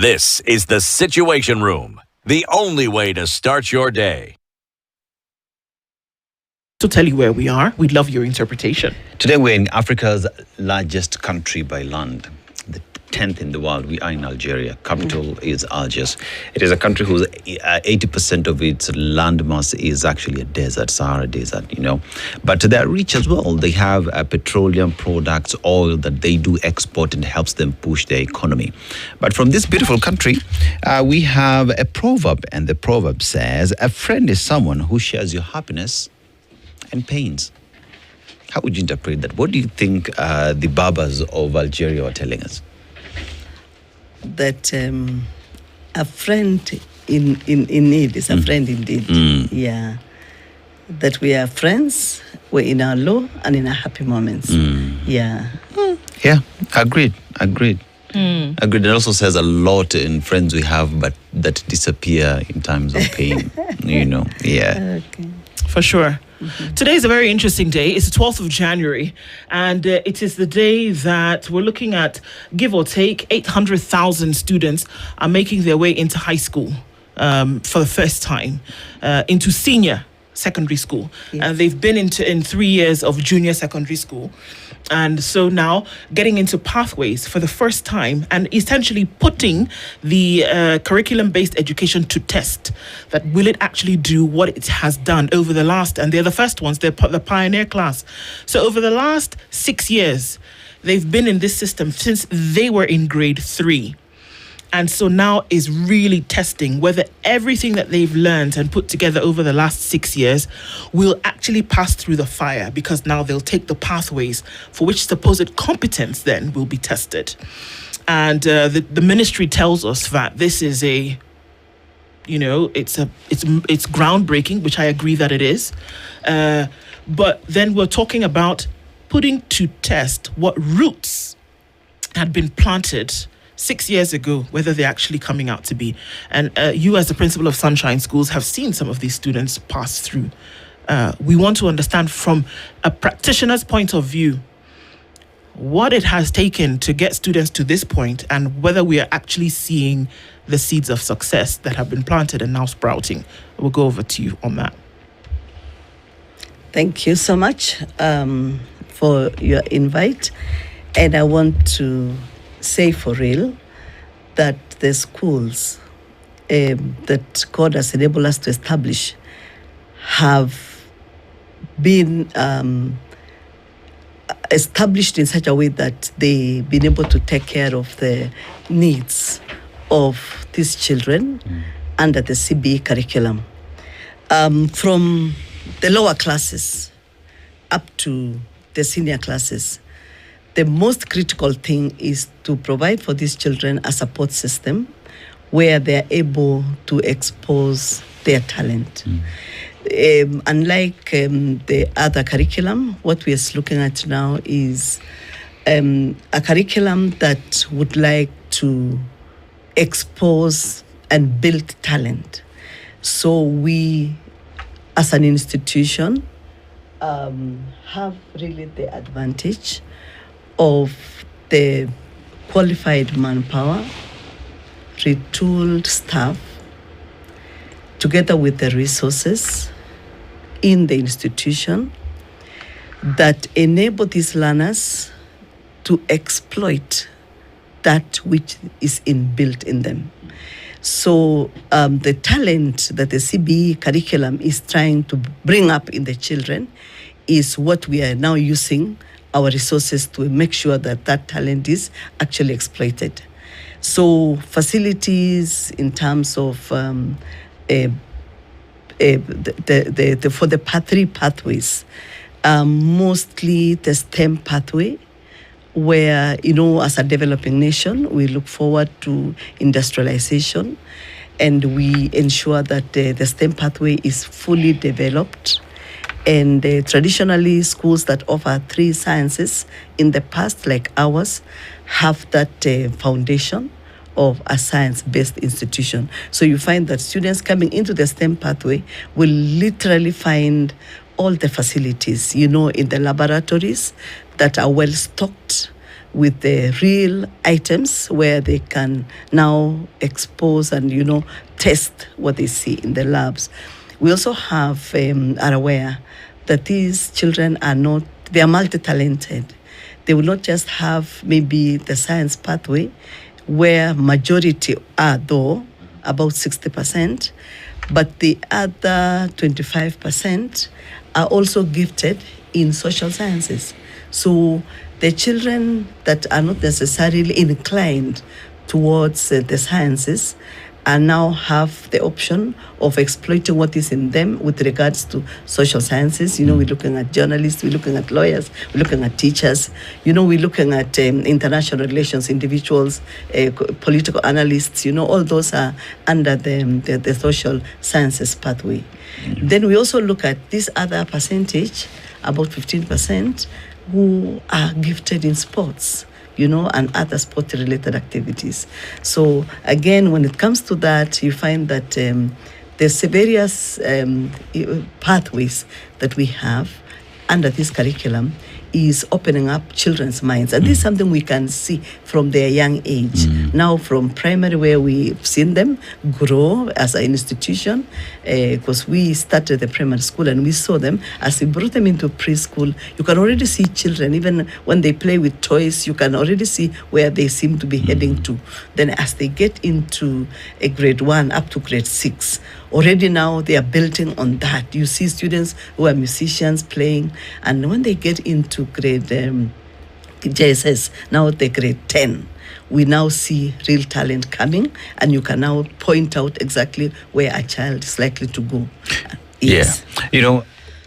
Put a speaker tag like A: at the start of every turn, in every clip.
A: This is the Situation Room, the only way to start your day.
B: To tell you where we are, we'd love your interpretation.
C: Today we're in Africa's largest country by land, the 10th in the world. We are in Algeria. Capital is Algiers. It is a country whose 80% of its landmass is actually a desert, Sahara Desert, But they're rich as well. They have petroleum products, oil that they do export and helps them push their economy. But from this beautiful country, we have a proverb, and the proverb says, a friend is someone who shares your happiness and pains. How would you interpret that? What do you think the Barbers of Algeria are telling us?
D: That a friend in need is a friend indeed. Yeah. That we are friends, we're in our low and in our happy moments. Yeah.
C: Yeah, agreed. Agreed. It also says a lot in friends we have, but that disappear in times of pain, Yeah.
D: Okay.
B: For sure. Today is a very interesting day. It's the 12th of January, and it is the day that we're looking at, give or take, 800,000 students are making their way into high school for the first time, into senior secondary school.
D: Yes.
B: They've been in 3 years of junior secondary school. And so now getting into pathways for the first time and essentially putting the curriculum-based education to test. That will it actually do what it has done over the last, and they're the first ones, they're the pioneer class. So over the last 6 years, they've been in this system since they were in grade 3. And so now is really testing whether everything that they've learned and put together over the last 6 years will actually pass through the fire, because now they'll take the pathways for which supposed competence then will be tested. And the ministry tells us that this is it's groundbreaking, which I agree that it is. But then we're talking about putting to test what roots had been planted 6 years ago, whether they're actually coming out to be. And you, as the principal of Sunshine Schools, have seen some of these students pass through. We want to understand from a practitioner's point of view what it has taken to get students to this point, and whether we are actually seeing the seeds of success that have been planted and now sprouting. We'll go over to you on that.
D: Thank you so much for your invite. And I want to say for real that the schools that God has enabled us to establish have been established in such a way that they've been able to take care of the needs of these children under the CBE curriculum. From the lower classes up to the senior classes, the most critical thing is to provide for these children a support system where they're able to expose their talent. Unlike the other curriculum, what we are looking at now is a curriculum that would like to expose and build talent. So we, as an institution, have really the advantage of the qualified manpower, retooled staff, together with the resources in the institution that enable these learners to exploit that which is inbuilt in them. So the talent that the CBE curriculum is trying to bring up in the children is what we are now using our resources to make sure that that talent is actually exploited. So facilities in terms of for the three pathways, mostly the STEM pathway, where, as a developing nation, we look forward to industrialization, and we ensure that the STEM pathway is fully developed. And traditionally, schools that offer 3 sciences in the past, like ours, have that foundation of a science-based institution. So you find that students coming into the STEM pathway will literally find all the facilities, in the laboratories that are well stocked, with the real items where they can now expose and, test what they see in the labs. We also are aware that these children they are multi-talented. They will not just have maybe the science pathway, where majority are, though, about 60%, but the other 25% are also gifted in social sciences. So the children that are not necessarily inclined towards the sciences are now have the option of exploiting what is in them with regards to social sciences. We're looking at journalists, we're looking at lawyers, we're looking at teachers, we're looking at international relations individuals, political analysts, all those are under the social sciences pathway. Then we also look at this other percentage, about 15%, who are gifted in sports, and other sport-related activities. So again, when it comes to that, you find that there's various pathways that we have under this curriculum is opening up children's minds. And this is something we can see from their young age. Now from primary, where we've seen them grow as an institution, because we started the primary school and we saw them, as we brought them into preschool, you can already see children, even when they play with toys, you can already see where they seem to be heading to. Then as they get into a grade 1 up to grade 6, already now they are building on that. You see students who are musicians playing, and when they get into grade JSS, now the grade 10, we now see real talent coming, and you can now point out exactly where a child is likely to go. Yes.
C: Yeah.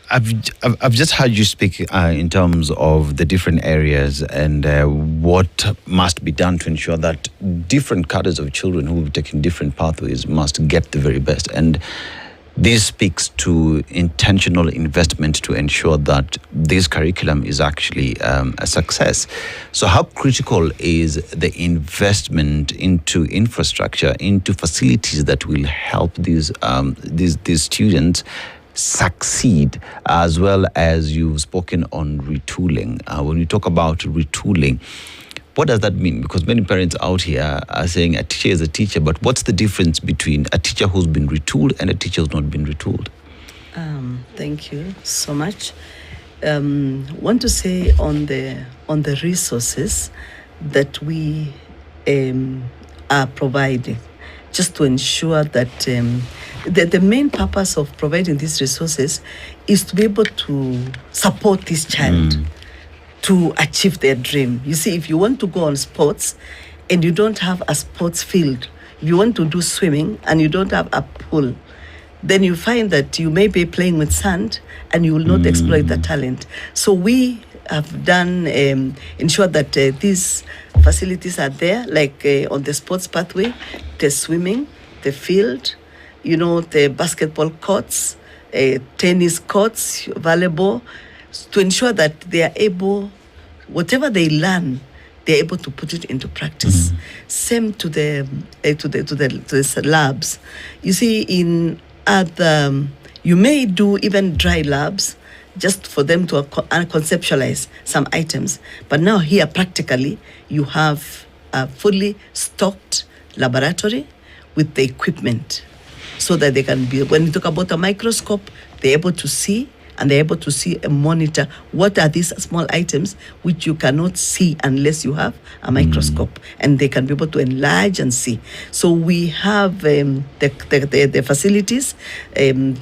C: I've just heard you speak in terms of the different areas and what must be done to ensure that different cadres of children who have taken different pathways must get the very best. And this speaks to intentional investment to ensure that this curriculum is actually a success. So how critical is the investment into infrastructure, into facilities that will help these students succeed, as well as you've spoken on retooling? When you talk about retooling, what does that mean? Because many parents out here are saying a teacher is a teacher, but what's the difference between a teacher who's been retooled and a teacher who's not been retooled?
D: Thank you so much. Want to say on the resources that we are providing, just to ensure that the main purpose of providing these resources is to be able to support this child to achieve their dream. You see, if you want to go on sports and you don't have a sports field, if you want to do swimming and you don't have a pool, then you find that you may be playing with sand and you will not exploit the talent. So we have done ensure that these facilities are there, like on the sports pathway, the swimming, the field, the basketball courts, tennis courts, volleyball, to ensure that they are able, whatever they learn, they're able to put it into practice. Same to the labs. You see, in other, you may do even dry labs, just for them to conceptualize some items. But now here, practically, you have a fully stocked laboratory with the equipment, so that they can be, when you talk about a microscope, they're able to see, and they're able to see and monitor what are these small items which you cannot see unless you have a microscope, and they can be able to enlarge and see. So we have the facilities,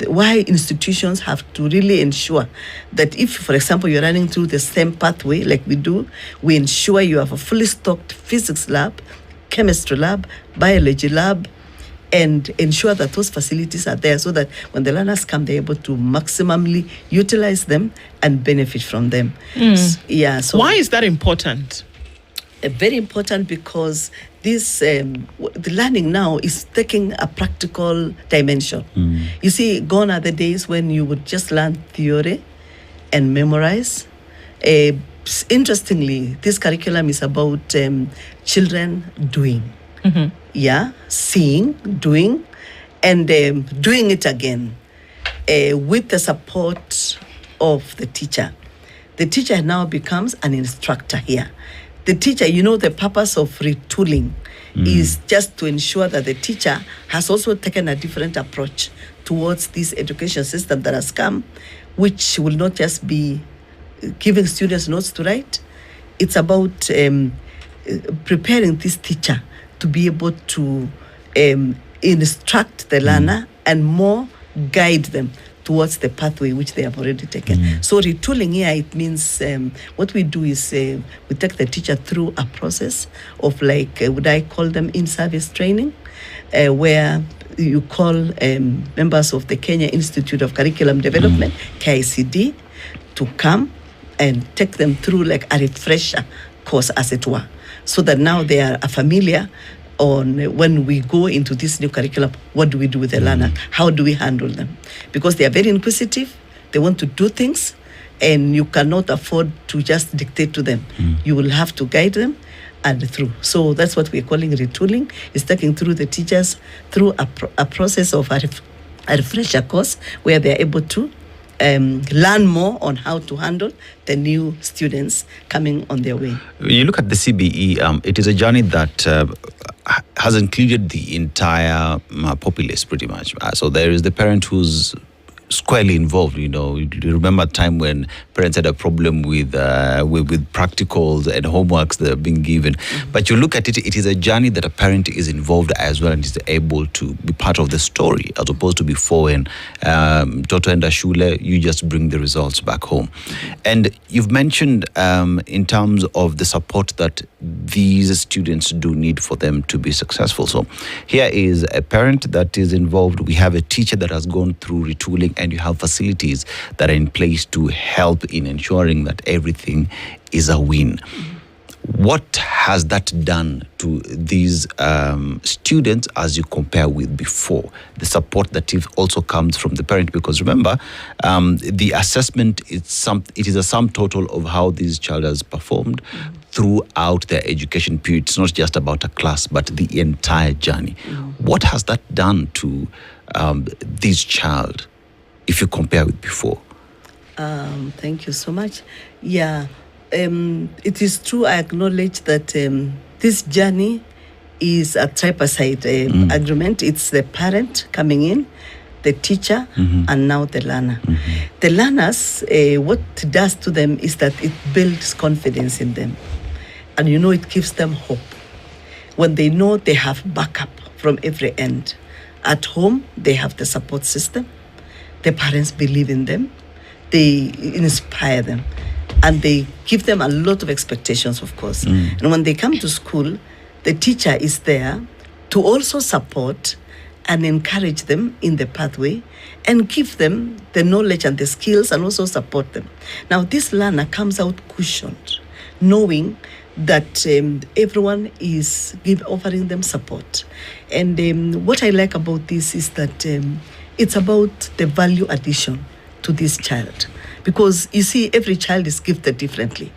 D: why institutions have to really ensure that if, for example, you're running through the same pathway like we do, we ensure you have a fully stocked physics lab, chemistry lab, biology lab, and ensure that those facilities are there so that when the learners come, they're able to maximally utilize them and benefit from them. So
B: why is that important?
D: Very important, because this the learning now is taking a practical dimension. You see, gone are the days when you would just learn theory and memorize. Interestingly, this curriculum is about children doing. Seeing, doing, and doing it again with the support of the teacher. The teacher now becomes an instructor here. the teacher, the purpose of retooling is just to ensure that the teacher has also taken a different approach towards this education system that has come, which will not just be giving students notes to write. It's about preparing this teacher to be able to instruct the learner and more guide them towards the pathway which they have already taken. So retooling here, it means what we do is we take the teacher through a process of would I call them in-service training, where you call members of the Kenya Institute of Curriculum Development, KCSE, to come and take them through a refresher course, as it were, so that now they are familiar on when we go into this new curriculum, what do we do with the learner? How do we handle them? Because they are very inquisitive, they want to do things, and you cannot afford to just dictate to them. You will have to guide them and through. So that's what we're calling retooling, is taking through the teachers through a process of a refresher course where they're able to learn more on how to handle the new students coming on their way.
C: When you look at the CBE, it is a journey that has included the entire populace pretty much. So there is the parent who's squarely involved. You remember a time when parents had a problem with practicals and homeworks that are being given. But you look at it, it is a journey that a parent is involved as well and is able to be part of the story, as opposed to before when Toto and Ashule, you just bring the results back home. And you've mentioned in terms of the support that these students do need for them to be successful. So here is a parent that is involved. We have a teacher that has gone through retooling, and you have facilities that are in place to help in ensuring that everything is a win. What has that done to these students as you compare with before? The support that also comes from the parent, because remember, the assessment it is a sum total of how this child has performed throughout their education period. It's not just about a class, but the entire journey. What has that done to this child if you compare with before?
D: Thank you so much. Yeah, it is true. I acknowledge that this journey is a tripartite agreement. It's the parent coming in, the teacher, and now the learner. The learners, what it does to them is that it builds confidence in them. And it gives them hope. When they know they have backup from every end. At home, they have the support system. The parents believe in them. They inspire them. And they give them a lot of expectations, of course. And when they come to school, the teacher is there to also support and encourage them in the pathway and give them the knowledge and the skills and also support them. Now, this learner comes out cushioned, knowing that everyone is offering them support. And what I like about this is that it's about the value addition to this child. Because you see, every child is gifted differently.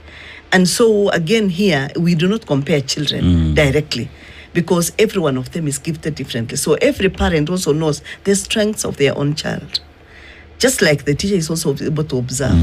D: And so again here, we do not compare children directly, because every one of them is gifted differently. So every parent also knows the strengths of their own child. Just like the teacher is also able to observe.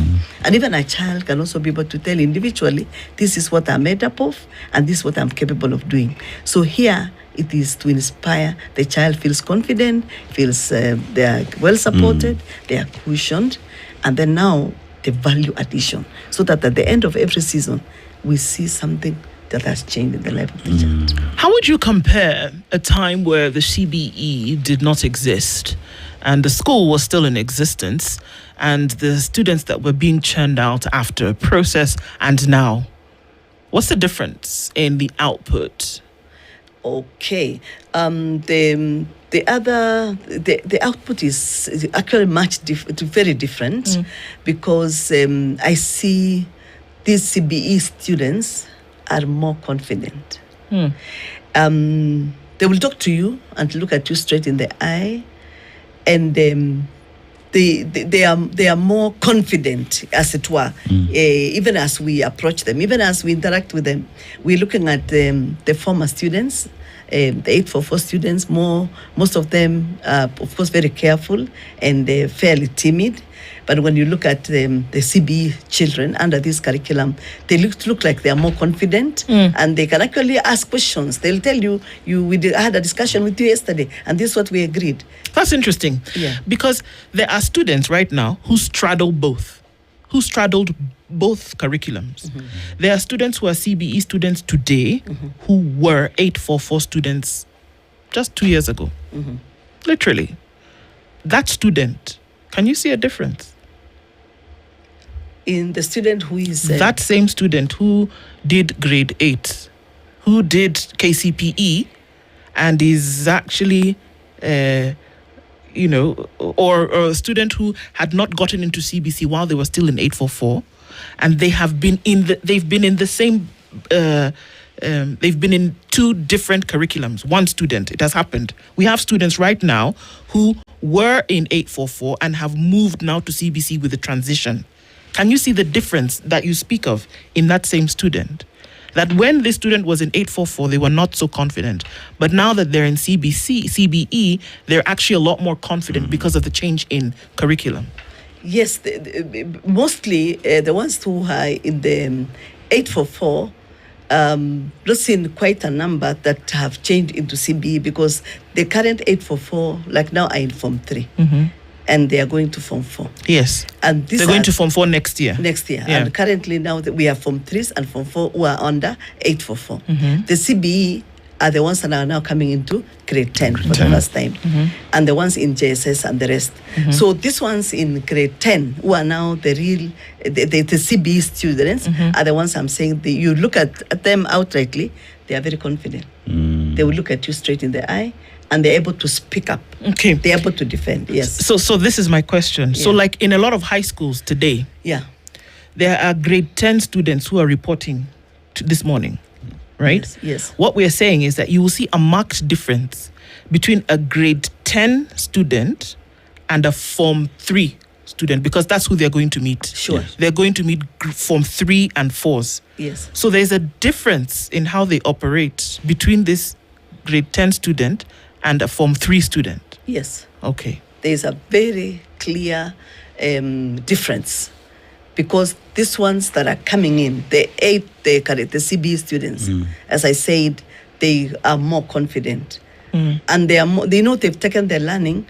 D: And even a child can also be able to tell individually, this is what I'm made up of, and this is what I'm capable of doing. So here, it is to inspire. The child feels confident, feels they are well supported, they are cushioned, and then now the value addition, so that at the end of every season, we see something that has changed in the life of the child.
B: How would you compare a time where the CBE did not exist and the school was still in existence and the students that were being churned out after a process and now? What's the difference in the output?
D: Okay. The output is actually very different because I see these CBE students are more confident. They will talk to you and look at you straight in the eye, and they are more confident, as it were. Even as we approach them, even as we interact with them, we're looking at the former students the 844 students, most of them are, of course, very careful and they're fairly timid. But when you look at the CBE children under this curriculum, they look like they are more confident and they can actually ask questions. They'll tell you, I had a discussion with you yesterday and this is what we agreed.
B: That's interesting.
D: Yeah.
B: Because there are students right now who straddled both curriculums. Mm-hmm. There are students who are CBE students today who were 844 students just 2 years ago. Mm-hmm. Literally. That student, can you see a difference?
D: In the student who is...
B: that same student who did grade 8, who did KCPE, and is actually, or a student who had not gotten into CBC while they were still in 844, and they've been in two different curriculums. One student, it has happened. We have students right now who were in 844 and have moved now to CBC with the transition. Can you see the difference that you speak of in that same student? That when this student was in 844, they were not so confident. But now that they're in CBE, they're actually a lot more confident because of the change in curriculum.
D: Yes, mostly the ones who are in the 844, not seen quite a number that have changed into CBE because the current 844, like now, are in Form 3. Mm-hmm. And they are going to Form 4.
B: Yes.
D: And they're
B: going to Form 4 next year.
D: Yeah.
B: And
D: currently now we have Form 3s and Form 4 who are under 844. Mm-hmm. The CBE are the ones that are now coming into grade 10 for the first time. Mm-hmm. And the ones in JSS and the rest. Mm-hmm. So these ones in grade 10 who are now the real, the CBE students are the ones I'm saying, you look at them outrightly, they are very confident. They will look at you straight in the eye and they're able to speak up. Okay. They're able to defend, yes.
B: So this is my question. Yeah. So like in a lot of high schools today, there are grade 10 students who are reporting this morning, right?
D: Yes.
B: What we are saying is that you will see a marked difference between a grade 10 student and a Form 3 student because that's who they're going to meet.
D: Sure. Yes.
B: They're going to meet Form 3 and 4s.
D: Yes.
B: So there's a difference in how they operate between this grade 10 student and a Form 3 student.
D: Yes.
B: Okay.
D: There's a very clear difference because these ones that are coming in, the CBE students, as I said, they are more confident. And they know they've taken their learning,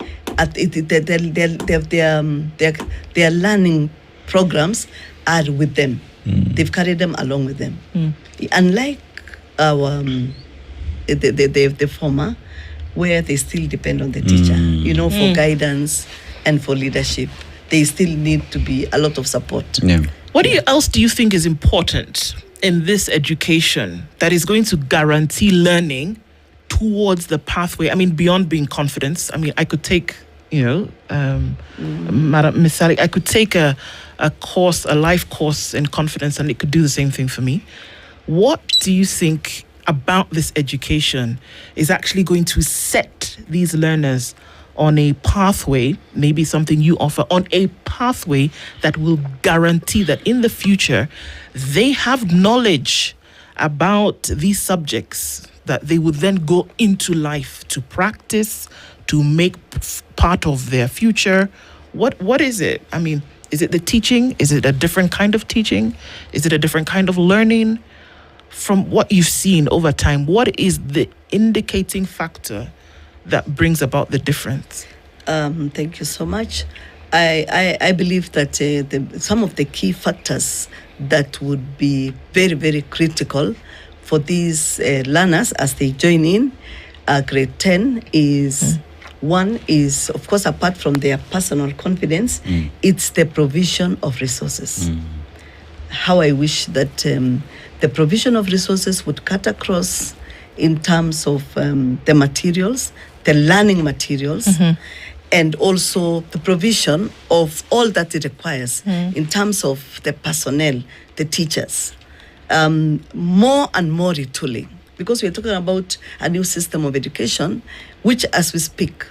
D: their learning programs are with them. They've carried them along with them. Unlike our the former, where they still depend on the teacher, for guidance and for leadership. They still need to be a lot of support.
C: Yeah.
B: What else do you think is important in this education that is going to guarantee learning towards the pathway? I mean, beyond being confidence. I mean, I could take, Madam Misali, I could take a course, a life course in confidence, and it could do the same thing for me. What do you think about this education is actually going to set these learners on a pathway, maybe something you offer, on a pathway that will guarantee that in the future they have knowledge about these subjects that they would then go into life to practice, to make part of their future? What is it? I mean, is it the teaching? Is it a different kind of teaching? Is it a different kind of learning? From what you've seen over time, what is the indicating factor that brings about the difference?
D: Thank you so much. I believe that some of the key factors that would be very, very critical for these learners as they join in grade 10 is one is, of course, apart from their personal confidence, it's the provision of resources. How I wish that the provision of resources would cut across in terms of the materials, the learning materials, and also the provision of all that it requires in terms of the personnel, the teachers. More and more retooling, because we're talking about a new system of education, which as we speak,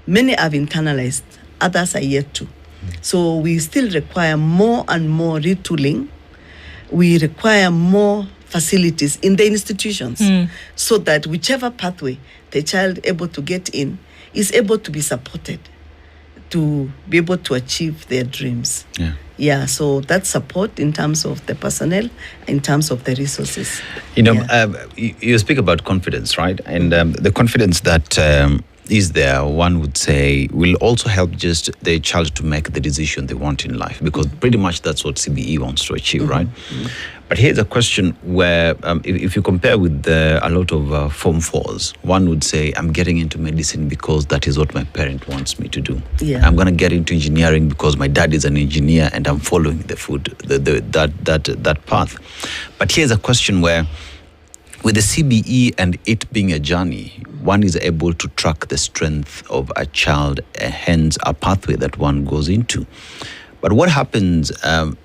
D: many have internalized, others are yet to. So we still require more and more retooling. We require more facilities in the institutions, so that whichever pathway the child able to get in is able to be supported to be able to achieve their dreams. Yeah, so that support in terms of the personnel, in terms of the resources.
C: You speak about confidence, right? And the confidence that is there, one would say, will also help just the child to make the decision they want in life, because pretty much that's what CBE wants to achieve, right? But here's a question where if you compare with a lot of Form 4s, one would say, I'm getting into medicine because that is what my parent wants me to do. I'm going to get into engineering because my dad is an engineer and I'm following that path. But here's a question where, with the CBE and it being a journey, one is able to track the strength of a child, hence a pathway that one goes into. But what happens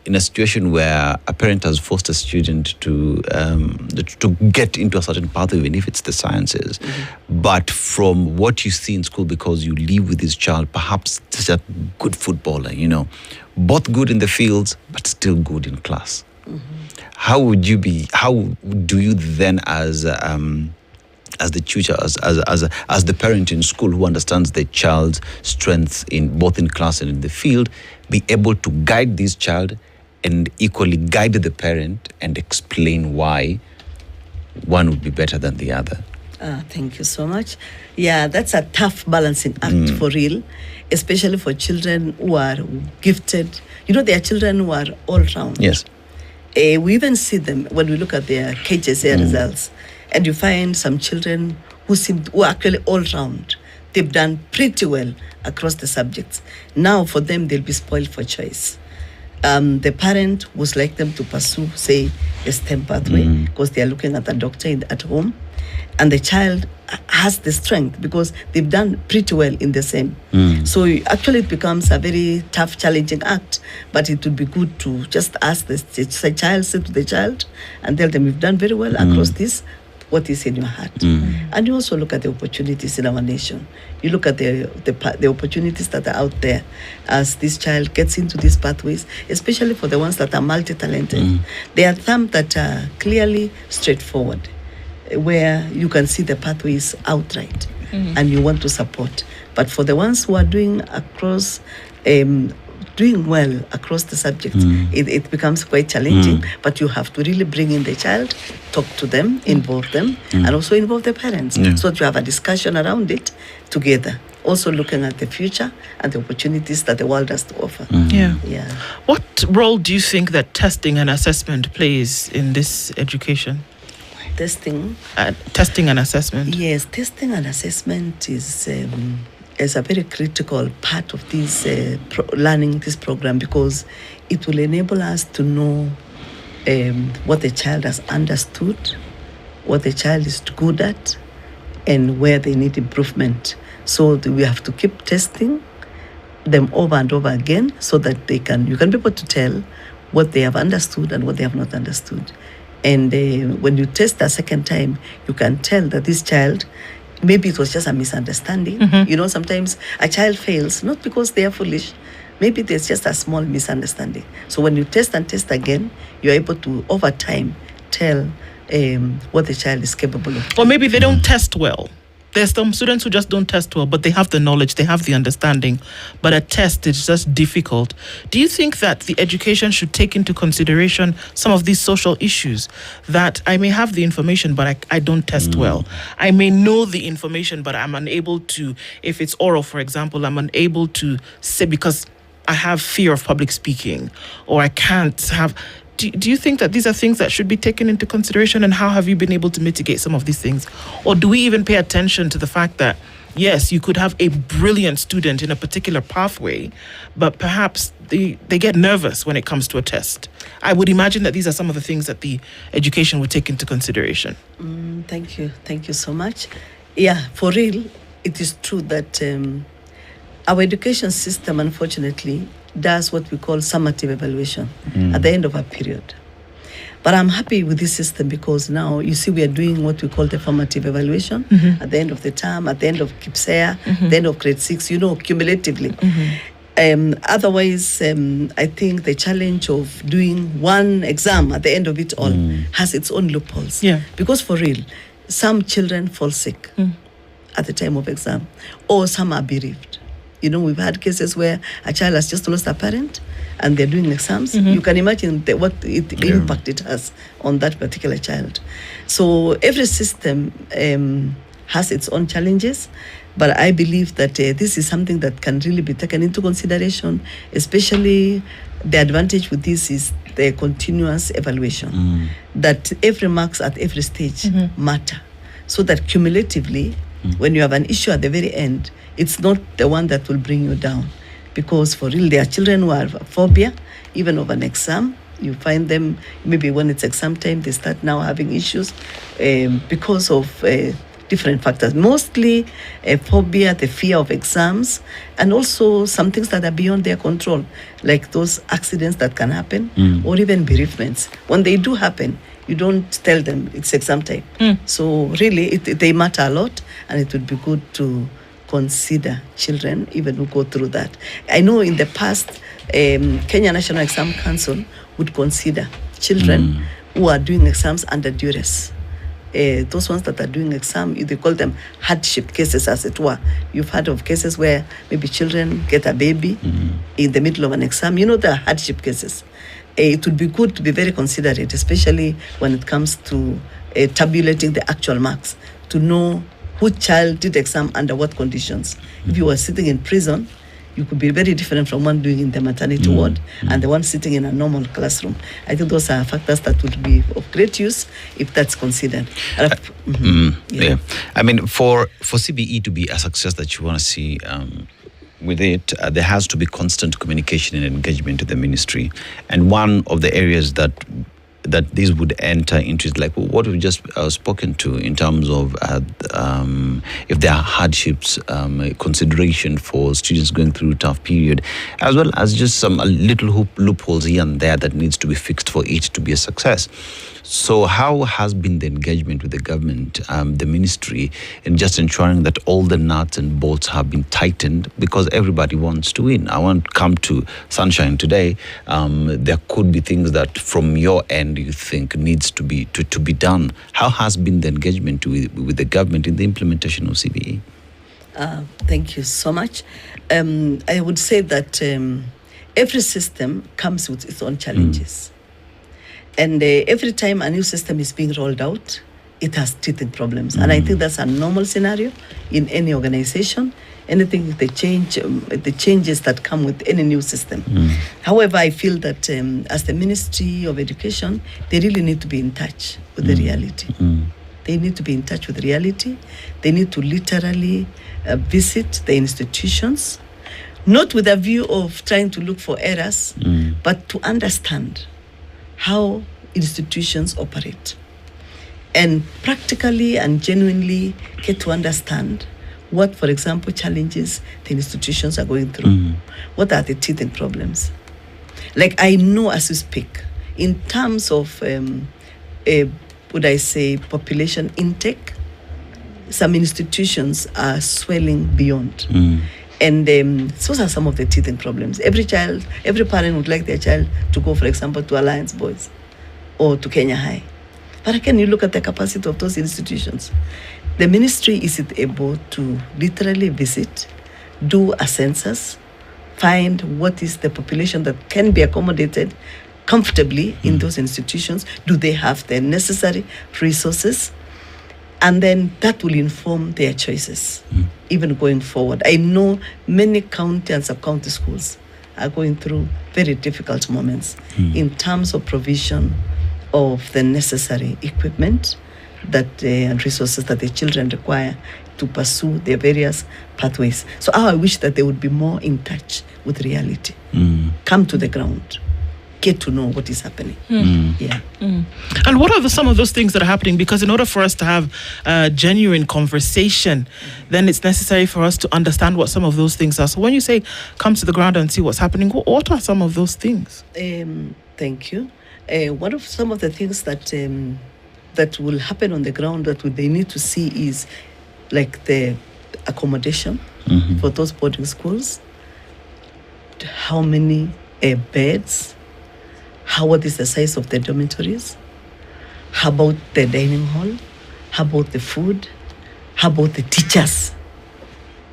C: in a situation where a parent has forced a student to get into a certain pathway, even if it's the sciences, but from what you see in school, because you live with this child, perhaps just a good footballer, both good in the fields, but still good in class. How do you then, as the tutor, as the parent in school who understands the child's strengths in both in class and in the field, be able to guide this child and equally guide the parent and explain why one would be better than the other?
D: Thank you so much. Yeah, that's a tough balancing act for real, especially for children who are gifted. There are children who are all round.
C: Yes.
D: We even see them when we look at their KCSE results, and you find some children who are actually all round. They've done pretty well across the subjects. Now for them, they'll be spoiled for choice. The parent would like them to pursue, say, a STEM pathway, because they are looking at a doctor at home, and the child has the strength because they've done pretty well in the same. So actually it becomes a very tough, challenging act, but it would be good to just ask the child, sit to the child and tell them, you've done very well across this, what is in your heart? And you also look at the opportunities in our nation. You look at the opportunities that are out there as this child gets into these pathways, especially for the ones that are multi-talented. There are some that are clearly straightforward, where you can see the pathways outright and you want to support. But for the ones who are doing well across the subjects, it becomes quite challenging. But you have to really bring in the child, talk to them, involve them, and also involve the parents, so that you have a discussion around it together. Also looking at the future and the opportunities that the world has to offer.
B: What role do you think that testing and assessment plays in this education?
D: Testing
B: and assessment.
D: Yes, testing and assessment is a very critical part of this learning this program, because it will enable us to know what the child has understood, what the child is good at, and where they need improvement. So we have to keep testing them over and over again, so that you can be able to tell what they have understood and what they have not understood. And when you test a second time, you can tell that this child, maybe it was just a misunderstanding. Sometimes a child fails, not because they are foolish. Maybe there's just a small misunderstanding. So when you test and test again, you're able to, over time, tell what the child is capable of.
B: Or maybe they don't test well. There's some students who just don't test well, but they have the knowledge, they have the understanding, but a test is just difficult. Do you think that the education should take into consideration some of these social issues, that I may have the information, but I don't test well? I may know the information, but I'm unable to, if it's oral, for example, I'm unable to say because I have fear of public speaking, or I can't have... Do you think that these are things that should be taken into consideration, and how have you been able to mitigate some of these things? Or do we even pay attention to the fact that, yes, you could have a brilliant student in a particular pathway, but perhaps they get nervous when it comes to a test? I would imagine that these are some of the things that the education would take into consideration.
D: Thank you so much. Yeah, for real, it is true that our education system, unfortunately, does what we call summative evaluation at the end of a period. But I'm happy with this system, because now you see we are doing what we call the formative evaluation at the end of the term, at the end of KCSE, at the end of grade 6, cumulatively. Otherwise, I think the challenge of doing one exam at the end of it all has its own loopholes.
B: Yeah.
D: Because for real, some children fall sick at the time of exam, or some are bereaved. You know, we've had cases where a child has just lost a parent and they're doing exams. You can imagine what impact it has on that particular child. So every system has its own challenges, but I believe that this is something that can really be taken into consideration, especially the advantage with this is the continuous evaluation, that every marks at every stage matter, so that cumulatively, when you have an issue at the very end, it's not the one that will bring you down. Because for real, there are children who have a phobia, even of an exam. You find them, maybe when it's exam time, they start now having issues because of different factors. Mostly phobia, the fear of exams, and also some things that are beyond their control, like those accidents that can happen, or even bereavements. When they do happen, you don't tell them it's exam time. So really, they matter a lot, and it would be good to consider children even who go through that. I know in the past, Kenya National Exam Council would consider children who are doing exams under duress. Those ones that are doing exam, they call them hardship cases, as it were. You've heard of cases where maybe children get a baby in the middle of an exam. You know, there are hardship cases. It would be good to be very considerate, especially when it comes to tabulating the actual marks, to know which child did exam under what conditions. If you were sitting in prison, you could be very different from one doing in the maternity ward and the one sitting in a normal classroom. I think those are factors that would be of great use if that's considered.
C: Yeah. I mean, for CBE to be a success that you want to see with it, there has to be constant communication and engagement with the ministry. And one of the areas that this would enter into is like what we've just spoken to in terms of if there are hardships, consideration for students going through a tough period, as well as just some little loopholes here and there that needs to be fixed for it to be a success. So how has been the engagement with the government, the ministry, in just ensuring that all the nuts and bolts have been tightened, because everybody wants to win? I want to come to Sunshine today. There could be things that from your end you think needs to be done. How has been the engagement with the government in the implementation of CBE?
D: Thank you so much. I would say that every system comes with its own challenges. And every time a new system is being rolled out, it has teething problems. And I think that's a normal scenario in any organization. Anything, the changes that come with any new system. However, I feel that as the Ministry of Education, they really need to be in touch with the reality. They need to be in touch with reality. They need to literally visit the institutions, not with a view of trying to look for errors, but to understand how institutions operate, and practically and genuinely get to understand what, for example, challenges the institutions are going through. What are the teething problems? Like, I know as we speak, in terms of, would I say, population intake, some institutions are swelling beyond. And those are some of the teething problems. Every parent would like their child to go, for example, to Alliance Boys or to Kenya High. But again, you look at the capacity of those institutions. The ministry isn't able to literally visit, do a census, find what is the population that can be accommodated comfortably in those institutions. Do they have the necessary resources? And then that will inform their choices, even going forward. I know many county and sub-county schools are going through very difficult moments in terms of provision of the necessary equipment and resources that the children require to pursue their various pathways. So I wish that they would be more in touch with reality. Come to the ground. Get to know what is happening.
B: And what are some of those things that are happening? Because in order for us to have a genuine conversation, then it's necessary for us to understand what some of those things are. So when you say come to the ground and see what's happening, what are some of those things?
D: Thank you. One of some of the things that will happen on the ground that they need to see is like the accommodation for those boarding schools. how many beds, what is the size of the dormitories, how about the dining hall, how about the food, how about the teachers,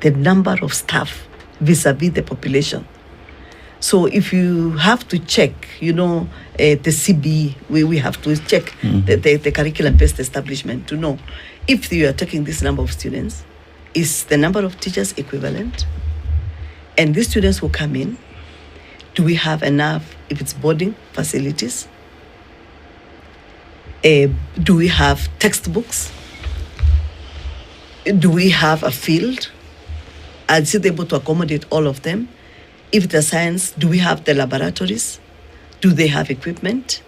D: the number of staff vis-a-vis the population. So if you have to check, the CBE, we have to check the curriculum-based establishment to know if you are taking this number of students, is the number of teachers equivalent? And these students who come in, do we have enough, if it's boarding facilities? Do we have textbooks? Do we have a field? Is it able to accommodate all of them? If the science, do we have the laboratories? Do they have equipment?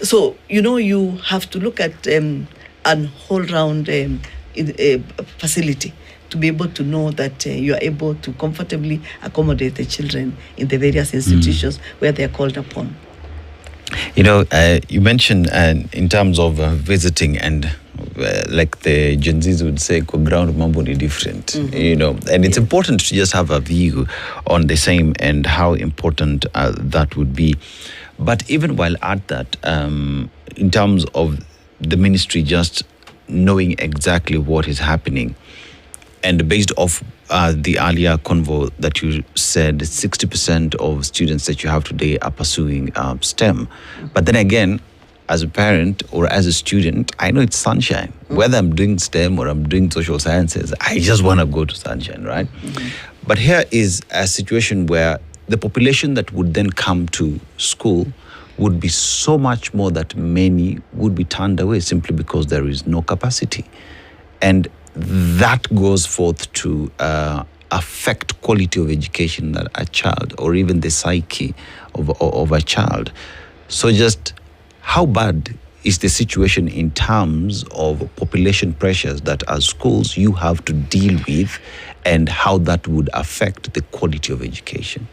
D: So, you have to look at a whole round facility to be able to know that you are able to comfortably accommodate the children in the various institutions where they are called upon.
C: You mentioned in terms of visiting and like the Gen Zs would say, ground mambo ni different, and it's important to just have a view on the same and how important that would be. But even while at that, in terms of the ministry just knowing exactly what is happening, and based off the earlier convo that you said, 60% of students that you have today are pursuing STEM. But then again, as a parent or as a student, I know it's sunshine. Whether I'm doing STEM or I'm doing social sciences, I just want to go to sunshine, right? But here is a situation where the population that would then come to school would be so much more that many would be turned away simply because there is no capacity. And that goes forth to affect quality of education that a child, or even the psyche of a child. So just how bad is the situation in terms of population pressures that as schools you have to deal with, and how that would affect the quality of education?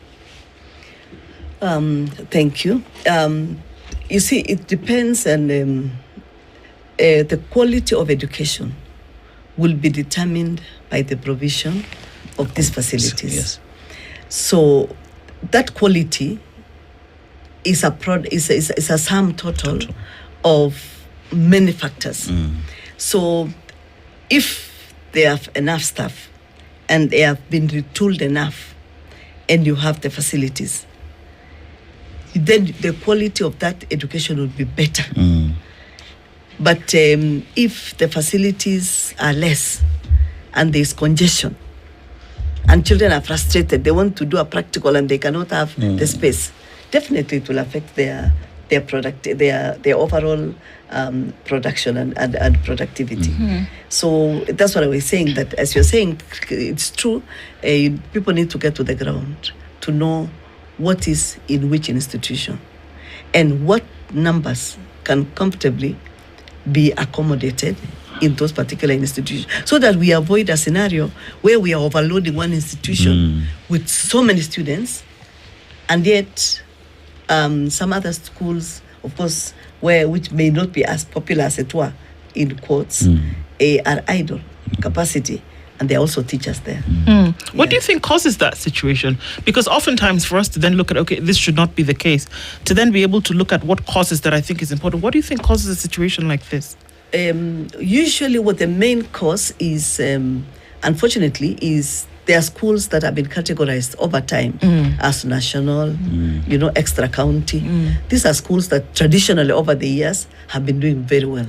D: Thank you. You see, it depends on the quality of education will be determined by the provision of these facilities.
C: Yes.
D: So that quality is a sum total of many factors. So if they have enough staff and they have been retooled enough and you have the facilities, then the quality of that education will be better. But if the facilities are less and there's congestion and children are frustrated, they want to do a practical and they cannot have the space, definitely it will affect their overall production and productivity. So that's what I was saying, that as you're saying, it's true, people need to get to the ground to know what is in which institution and what numbers can comfortably be accommodated in those particular institutions, so that we avoid a scenario where we are overloading one institution with so many students, and yet some other schools, of course, which may not be as popular as it were, in quotes, are idle capacity, and there are also teachers there.
B: What do you think causes that situation? Because oftentimes for us to then look at, okay, this should not be the case, to then be able to look at what causes that, I think is important. What do you think causes a situation like this?
D: Usually what the main cause is, unfortunately, is there are schools that have been categorized over time as national, extra county. These are schools that traditionally over the years have been doing very well.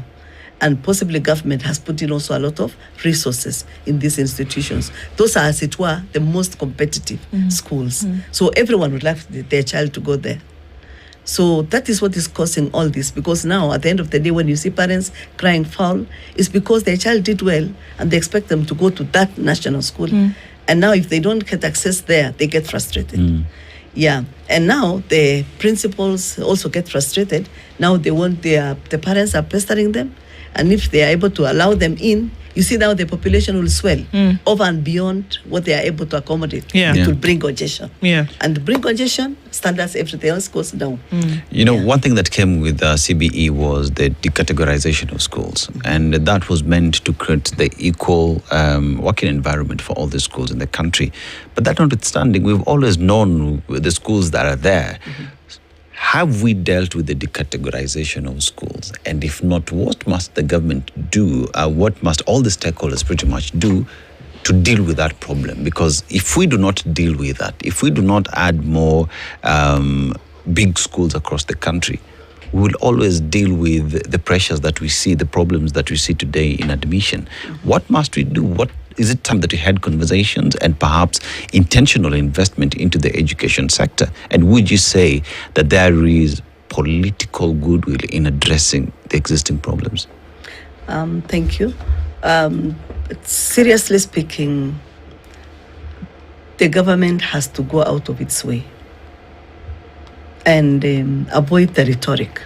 D: And possibly government has put in also a lot of resources in these institutions. Those are, as it were, the most competitive schools. So everyone would like their child to go there. So that is what is causing all this, because now at the end of the day, when you see parents crying foul, it's because their child did well and they expect them to go to that national school. And now if they don't get access there, they get frustrated. Yeah, and now the principals also get frustrated. Now they want the parents are pestering them, and if they are able to allow them in, you see now the population will swell over and beyond what they are able to accommodate.
B: Yeah.
D: It
C: Yeah.
D: will bring congestion.
B: Yeah.
D: And bring congestion, standards, everything else goes down.
C: You know, one thing that came with CBE was the decategorization of schools, and that was meant to create the equal working environment for all the schools in the country. But that notwithstanding, we've always known the schools that are there. Have we dealt with the decategorization of schools? And if not, what must the government do? What must all the stakeholders pretty much do to deal with that problem? Because if we do not deal with that, if we do not add more big schools across the country, we will always deal with the pressures that we see, the problems that we see today in admission. What must we do? What is it time that we had conversations and perhaps intentional investment into the education sector? And would you say that there is political goodwill in addressing the existing problems?
D: Thank you. Seriously speaking, the government has to go out of its way and avoid the rhetoric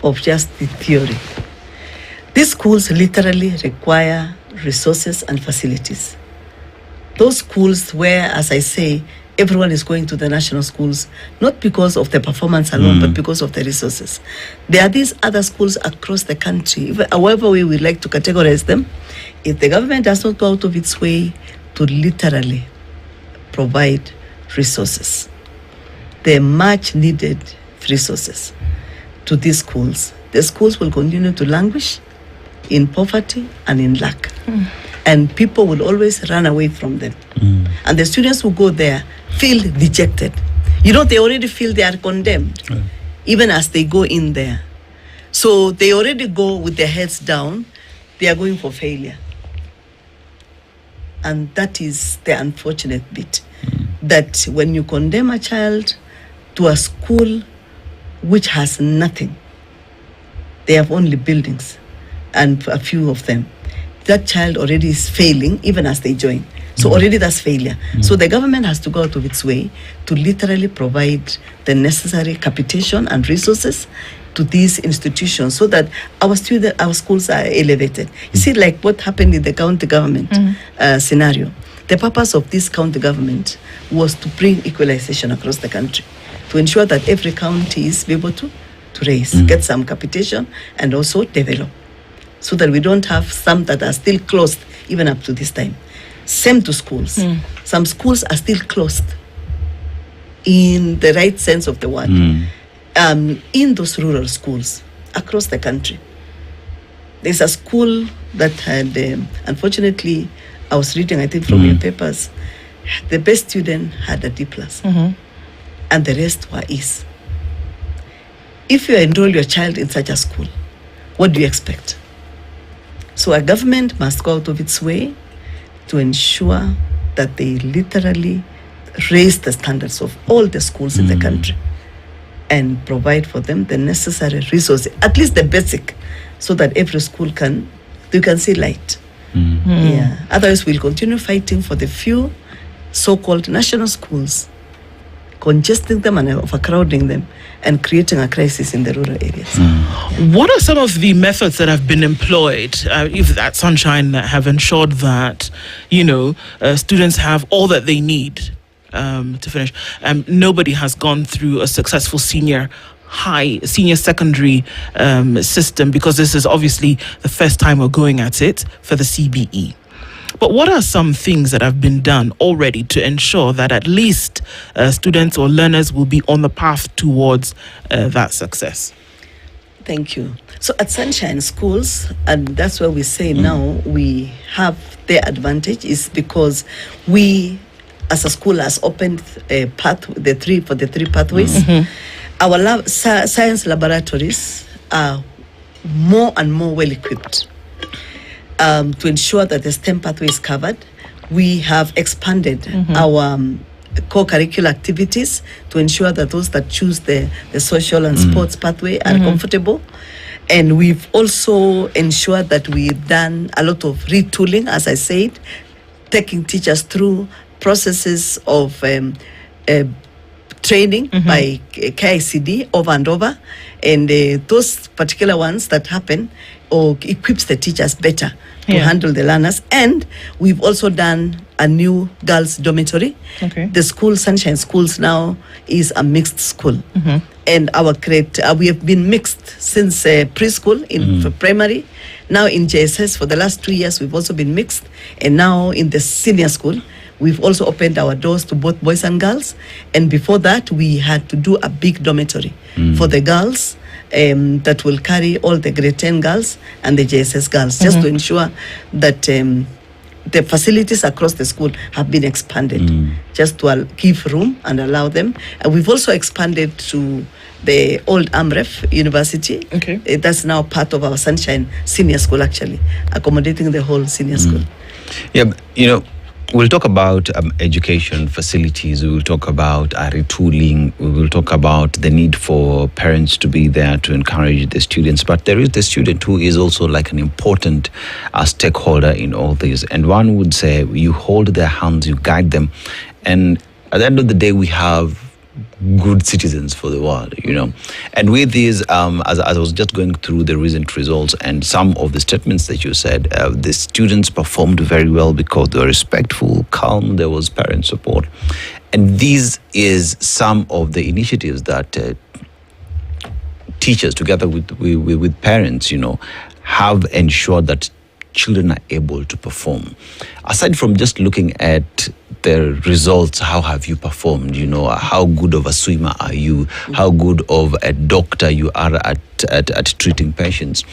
D: of just the theory. These schools literally require resources and facilities. Those schools where, as I say, everyone is going to the national schools, not because of the performance alone, but because of the resources. There are these other schools across the country, however way we like to categorize them. If the government does not go out of its way to literally provide resources, the much needed resources to these schools, the schools will continue to languish in poverty and in lack. And people will always run away from them. And the students who go there feel dejected. You know, they already feel they are condemned, even as they go in there. So they already go with their heads down. They are going for failure. And that is the unfortunate bit. That when you condemn a child to a school which has nothing, they have only buildings and a few of them, that child already is failing even as they join. So already that's failure. So the government has to go out of its way to literally provide the necessary capitation and resources to these institutions so that our schools are elevated. You see, like what happened in the county government scenario. The purpose of this county government was to bring equalization across the country, to ensure that every county is able to raise, get some capitation, and also develop, so that we don't have some that are still closed even up to this time. Same to schools. Some schools are still closed in the right sense of the word. In those rural schools across the country. There's a school that had, unfortunately, I was reading, I think, from your papers, the best student had a D+, and the rest were E's. If you enroll your child in such a school, what do you expect? So a government must go out of its way to ensure that they literally raise the standards of all the schools in the country and provide for them the necessary resources, at least the basic, so that every school can see light. Yeah. Otherwise, we'll continue fighting for the few so-called national schools, congesting them and overcrowding them, and creating a crisis in the rural areas.
B: What are some of the methods that have been employed, if at Sunshine, that have ensured that, students have all that they need to finish? Nobody has gone through a successful senior secondary system, because this is obviously the first time we're going at it for the CBE. But what are some things that have been done already to ensure that at least students or learners will be on the path towards that success?
D: Thank you. So at Sunshine Schools, and that's where we say now we have the advantage, is because we, as a school, has opened a path, the three pathways. Our science laboratories are more and more well equipped to ensure that the STEM pathway is covered. We have expanded our co-curricular activities to ensure that those that choose the social and sports pathway are comfortable. And we've also ensured that we've done a lot of retooling, as I said, taking teachers through processes of training by KCSE over and over. And those particular ones that happen or equips the teachers better to handle the learners. And we've also done a new girls' dormitory.
B: Okay.
D: The school, Sunshine Schools, now is a mixed school. And our grade, we have been mixed since preschool in primary. Now in JSS, for the last 2 years, we've also been mixed. And now in the senior school, we've also opened our doors to both boys and girls. And before that, we had to do a big dormitory for the girls that will carry all the grade 10 girls and the JSS girls, just to ensure that the facilities across the school have been expanded, just to give room and allow them. And we've also expanded to the old AMREF University.
B: Okay.
D: That's now part of our Sunshine Senior School, actually, accommodating the whole senior school.
C: Yeah, we'll talk about education facilities. We will talk about retooling. We will talk about the need for parents to be there to encourage the students. But there is the student who is also like an important stakeholder in all this. And one would say you hold their hands, you guide them. And at the end of the day, we have good citizens for the world, And with these, as I was just going through the recent results and some of the statements that you said, the students performed very well because they were respectful, calm, there was parent support. And these is some of the initiatives that teachers, together with parents, have ensured that children are able to perform. Aside from just looking at the results, how have you performed? How good of a swimmer are you? How good of a doctor you are at treating patients?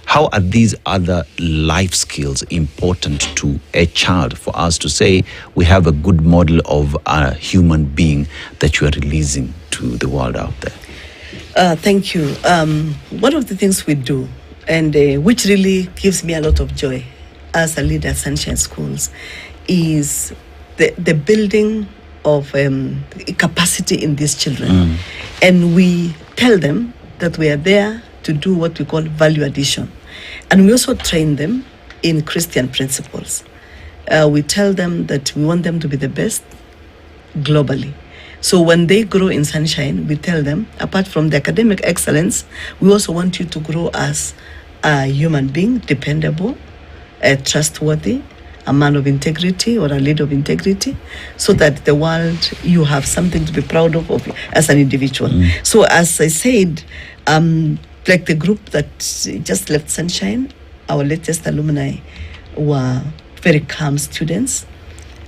C: How are these other life skills important to a child for us to say we have a good model of a human being that you are releasing to the world out there?
D: Thank you. One of the things we do, and which really gives me a lot of joy as a leader at Sunshine Schools, is the building of capacity in these children. And we tell them that we are there to do what we call value addition. And we also train them in Christian principles. We tell them that we want them to be the best globally. So when they grow in Sunshine, we tell them, apart from the academic excellence, we also want you to grow as a human being, dependable, trustworthy, a man of integrity or a leader of integrity, so that the world, you have something to be proud of as an individual. So as I said, like the group that just left Sunshine, our latest alumni were very calm students,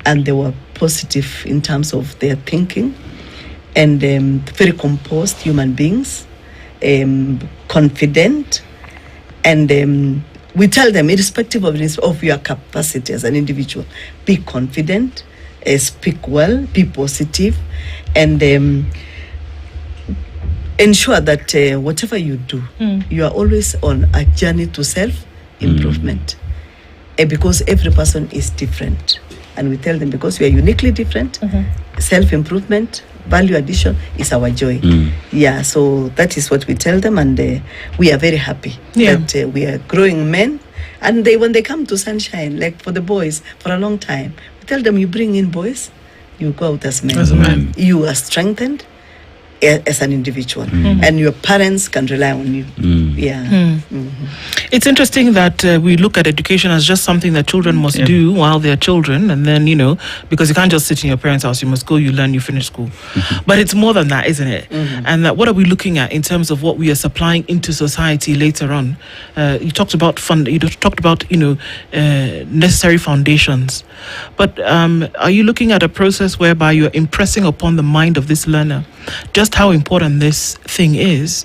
D: and they were positive in terms of their thinking, and very composed human beings, confident, and we tell them, irrespective of your capacity as an individual, be confident, speak well, be positive, and ensure that whatever you do, you are always on a journey to self-improvement. Because every person is different. And we tell them, because we are uniquely different, self-improvement, value addition is our joy. Yeah, so that is what we tell them, and we are very happy that we are growing men. And when they come to Sunshine, like for the boys, for a long time, we tell them, you bring in boys, you go out as men.
C: As a man.
D: You are strengthened as an individual, and your parents can rely on you.
B: It's interesting that we look at education as just something that children must do while they're children, and then because you can't just sit in your parents' house, you must go, you learn, you finish school. But it's more than that, isn't it? And that, what are we looking at in terms of what we are supplying into society later on? You talked about necessary foundations, but are you looking at a process whereby you're impressing upon the mind of this learner just how important this thing is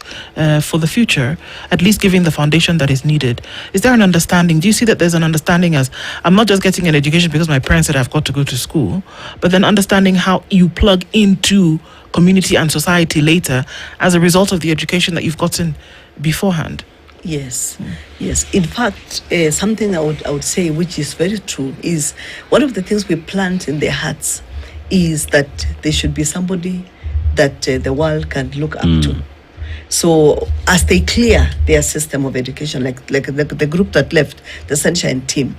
B: for the future, at least giving the foundation that is needed? Is there an understanding? Do you see that there's an understanding as, I'm not just getting an education because my parents said I've got to go to school, but then understanding how you plug into community and society later as a result of the education that you've gotten beforehand?
D: Yes. In fact, something I would say, which is very true, is one of the things we plant in their hearts is that they should be somebody that the world can look up to. So as they clear their system of education, like the group that left, the Sunshine team,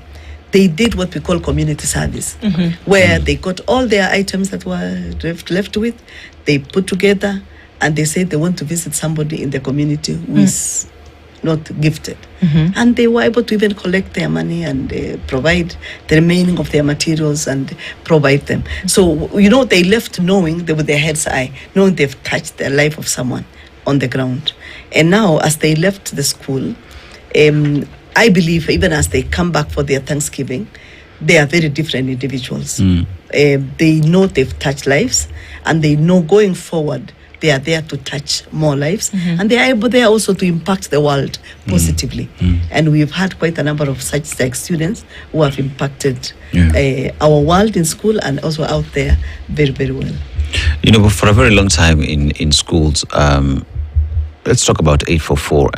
D: they did what we call community service, where they got all their items that were left with, they put together, and they said they want to visit somebody in the community who is not gifted. And they were able to even collect their money and provide the remaining of their materials and provide them. So, they left knowing, with their heads high, knowing they've touched the life of someone on the ground. And now, as they left the school, I believe even as they come back for their Thanksgiving, they are very different individuals. They know they've touched lives, and they know going forward they are there to touch more lives, and they are able there also to impact the world positively. And we've had quite a number of such like students who have impacted our world in school and also out there very, very well.
C: For a very long time in schools, let's talk about 844.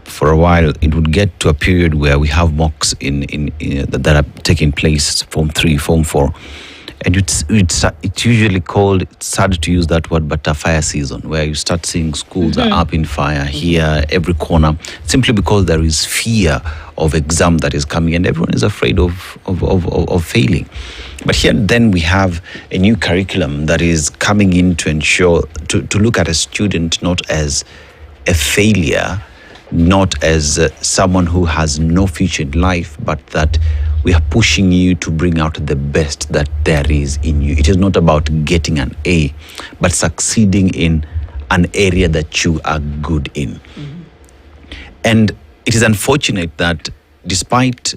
C: For a while, it would get to a period where we have mocks in that are taking place, Form 3, Form 4. And it's usually called, it's sad to use that word, but a fire season, where you start seeing schools are up in fire here, every corner, simply because there is fear of exam that is coming and everyone is afraid of failing. But here then we have a new curriculum that is coming in to ensure, to look at a student not as a failure, not as someone who has no future in life, but that we are pushing you to bring out the best that there is in you. It is not about getting an A, but succeeding in an area that you are good in. And it is unfortunate that despite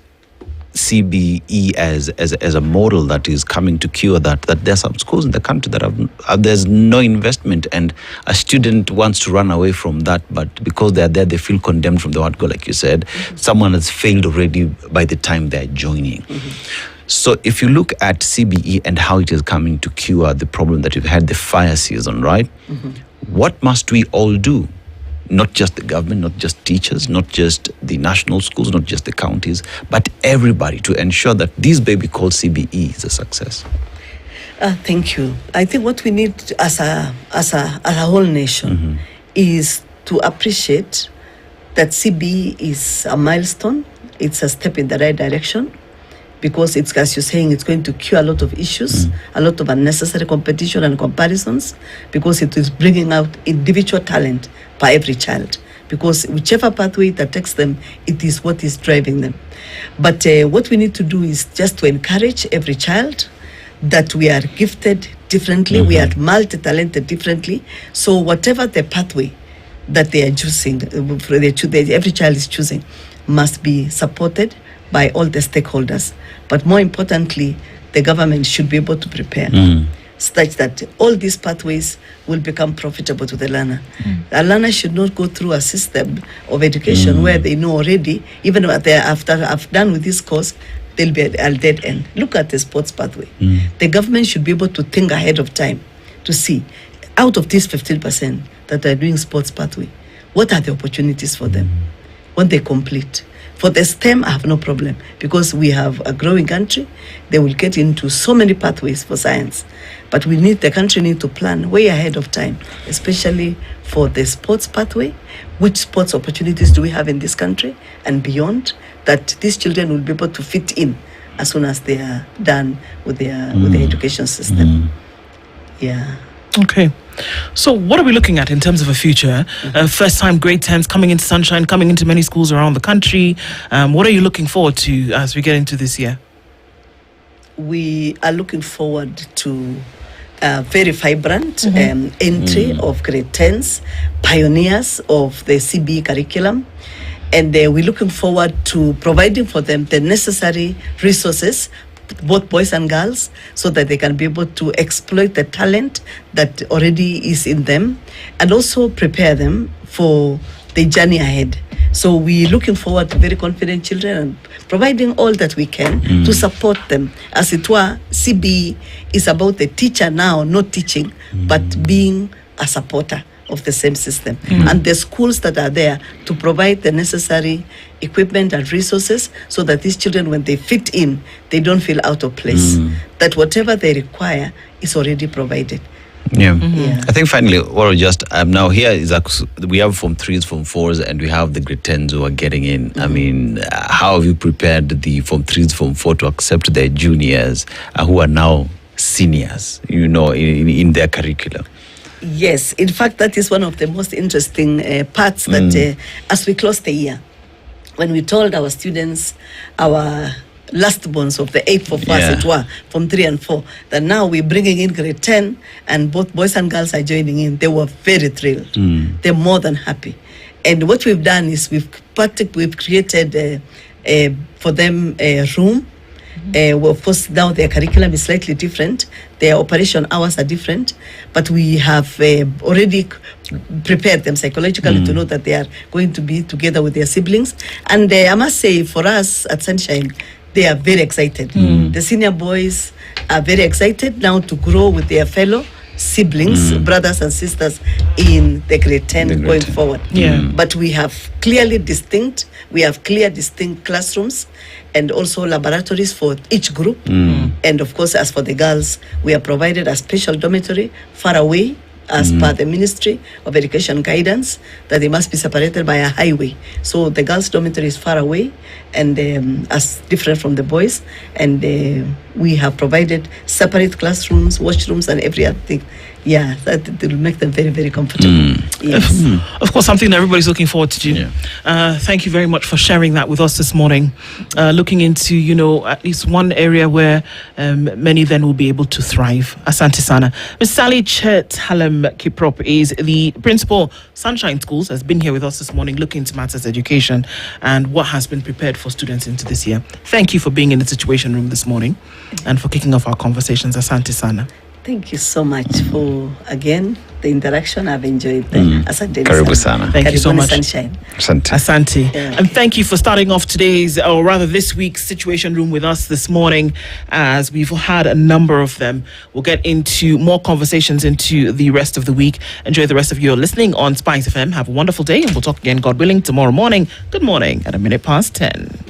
C: CBE as a model that is coming to cure that there are some schools in the country that there's no investment, and a student wants to run away from that, but because they're there, they feel condemned from the word go, like you said. Someone has failed already by the time they're joining. So if you look at CBE and how it is coming to cure the problem that you've had, the fire season, right? What must we all do? Not just the government, not just teachers, not just the national schools, not just the counties, but everybody, to ensure that this baby called CBE is a success.
D: Thank you. I think what we need as a whole nation is to appreciate that CBE is a milestone. It's a step in the right direction, because it's, as you're saying, it's going to cure a lot of issues, a lot of unnecessary competition and comparisons, because it is bringing out individual talent by every child, because whichever pathway that takes them, it is what is driving them. But what we need to do is just to encourage every child that we are gifted differently, we are multi-talented differently. So whatever the pathway that they are choosing, every child is choosing, must be supported by all the stakeholders. But more importantly, the government should be able to prepare such that all these pathways will become profitable to the learner. The learner should not go through a system of education where they know already, even after I've done with this course, they'll be at a dead end. Look at the sports pathway. The government should be able to think ahead of time to see, out of these 15% that are doing sports pathway, what are the opportunities for them when they complete? For the STEM, I have no problem, because we have a growing country. They will get into so many pathways for science. But the country need to plan way ahead of time, especially for the sports pathway. Which sports opportunities do we have in this country and beyond, that these children will be able to fit in as soon as they are done with their education system. Yeah.
B: Okay. So what are we looking at in terms of a future? First time grade 10s coming into sunshine, coming into many schools around the country. What are you looking forward to as we get into this year?
D: We are looking forward to a very vibrant entry of grade 10s, pioneers of the CBE curriculum. And we're looking forward to providing for them the necessary resources, both boys and girls, so that they can be able to exploit the talent that already is in them, and also prepare them for the journey ahead. So we're looking forward to very confident children and providing all that we can to support them. As it were, CBE is about the teacher now, not teaching, but being a supporter of the same system. And the schools that are there to provide the necessary equipment and resources so that these children, when they fit in, they don't feel out of place. That whatever they require is already provided.
C: Yeah. I think finally, what we just now here is we have Form 3s, Form 4s, and we have the grade 10s who are getting in. I mean, how have you prepared the Form 3s, Form 4 to accept their juniors who are now seniors, in their curriculum?
D: Yes, in fact, that is one of the most interesting parts that as we close the year, when we told our students, our last ones of the 8th of us, it were, from 3 and 4, that now we're bringing in grade 10 and both boys and girls are joining in. They were very thrilled. They're more than happy. And what we've done is we've created for them a room. Well, of course, now their curriculum is slightly different. Their operation hours are different. But we have already prepared them psychologically to know that they are going to be together with their siblings. And I must say, for us at Sunshine, they are very excited. The senior boys are very excited now to grow with their fellow siblings, brothers and sisters in the grade 10 going forward. But we have clear distinct classrooms and also laboratories for each group. And of course, as for the girls, we are provided a special dormitory far away as per the Ministry of Education guidance that they must be separated by a highway. So the girls' dormitory is far away and as different from the boys. And we have provided separate classrooms, washrooms, and every other thing. Yeah, that will make them very, very comfortable. Yes.
B: Of course, something that everybody's looking forward to. Thank you very much for sharing that with us this morning. Looking into, at least one area where many then will be able to thrive. Asante sana. Ms. Sally Chet-Halem Kiprop is the principal, Sunshine Schools, has been here with us this morning looking into matters education and what has been prepared for students into this year. Thank you for being in the Situation Room this morning and for kicking off our conversations. Asante sana.
D: Thank you so much for, again, the interaction. I've enjoyed that. Asante
C: Karibu sana.
B: Thank you so much.
D: Sunshine.
B: Asante. And thank you for starting off today's, or rather this week's Situation Room with us this morning, as we've had a number of them. We'll get into more conversations into the rest of the week. Enjoy the rest of your listening on Spice FM. Have a wonderful day, and we'll talk again, God willing, tomorrow morning. Good morning at 10:01.